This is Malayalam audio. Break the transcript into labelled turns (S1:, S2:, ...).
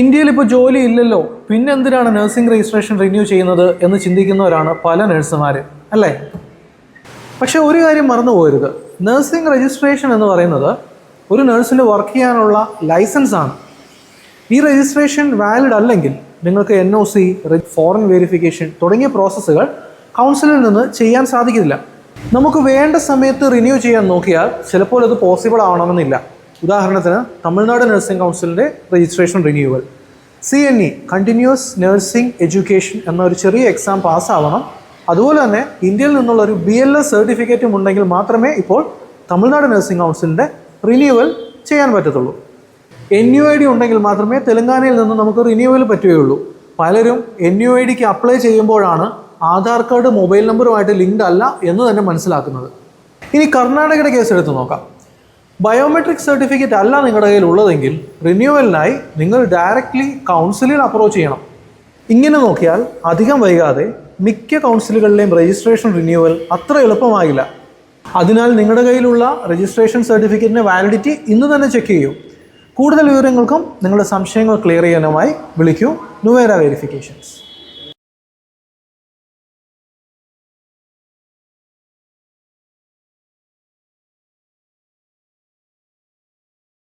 S1: ഇന്ത്യയിൽ ഇപ്പോൾ ജോലി ഇല്ലല്ലോ, പിന്നെ എന്തിനാണ് നഴ്സിംഗ് രജിസ്ട്രേഷൻ റിന്യൂ ചെയ്യുന്നത് എന്ന് ചിന്തിക്കുന്നവരാണ് പല നഴ്സുമാർ, അല്ലേ? പക്ഷേ ഒരു കാര്യം മറന്നു പോകരുത്, നഴ്സിംഗ് രജിസ്ട്രേഷൻ എന്ന് പറയുന്നത് ഒരു നഴ്സിന് വർക്ക് ചെയ്യാനുള്ള ലൈസൻസ് ആണ്. ഈ രജിസ്ട്രേഷൻ വാലിഡ് അല്ലെങ്കിൽ നിങ്ങൾക്ക് NOC, ഫോറിൻ വെരിഫിക്കേഷൻ തുടങ്ങിയ പ്രോസസ്സുകൾ കൗൺസിലിൽ നിന്ന് ചെയ്യാൻ സാധിക്കില്ല. നമുക്ക് വേണ്ട സമയത്ത് റിന്യൂ ചെയ്യാൻ നോക്കിയാൽ ചിലപ്പോൾ അത് പോസിബിൾ ആവണമെന്നില്ല. ഉദാഹരണത്തിന് തമിഴ്നാട് നഴ്സിംഗ് കൗൺസിലിൻ്റെ registration renewal, CNE continuous nursing education എന്നൊരു ചെറിയ എക്സാം പാസ്സാവണം. അതുപോലെ തന്നെ ഇന്ത്യയിൽ നിന്നുള്ള ഒരു BLS സർട്ടിഫിക്കറ്റും ഉണ്ടെങ്കിൽ മാത്രമേ ഇപ്പോൾ തമിഴ്നാട് നഴ്സിംഗ് കൗൺസിലിൻ്റെ റിന്യൂവൽ ചെയ്യാൻ പറ്റത്തുള്ളൂ. NUID ഉണ്ടെങ്കിൽ മാത്രമേ തെലങ്കാനയിൽ നിന്ന് നമുക്ക് റിന്യൂവൽ പറ്റുകയുള്ളൂ. പലരും NUIDക്ക് അപ്ലൈ ചെയ്യുമ്പോഴാണ് ആധാർ കാർഡ് മൊബൈൽ നമ്പറുമായിട്ട് ലിങ്ക്ഡ് അല്ല എന്ന് തന്നെ മനസ്സിലാക്കുന്നത്. ഇനി കർണാടകയുടെ കേസ് എടുത്ത് നോക്കാം. ബയോമെട്രിക് സർട്ടിഫിക്കറ്റ് അല്ല നിങ്ങളുടെ കയ്യിൽ ഉള്ളതെങ്കിൽ റിന്യൂവലിനായി നിങ്ങൾ ഡയറക്റ്റ്ലി കൗൺസിലിൽ അപ്രോച്ച് ചെയ്യണം. ഇങ്ങനെ നോക്കിയാൽ അധികം വൈകാതെ മിക്ക കൗൺസിലുകളിലെയും രജിസ്ട്രേഷൻ റിന്യൂവൽ അത്ര എളുപ്പമാകില്ല. അതിനാൽ നിങ്ങളുടെ കയ്യിലുള്ള രജിസ്ട്രേഷൻ സർട്ടിഫിക്കറ്റിൻ്റെ വാലിഡിറ്റി ഇന്ന് തന്നെ ചെക്ക് ചെയ്യൂ. കൂടുതൽ വിവരങ്ങൾക്കും നിങ്ങളുടെ സംശയങ്ങൾ ക്ലിയർ ചെയ്യാനുമായി വിളിക്കൂ നുവേര വെരിഫിക്കേഷൻസ്.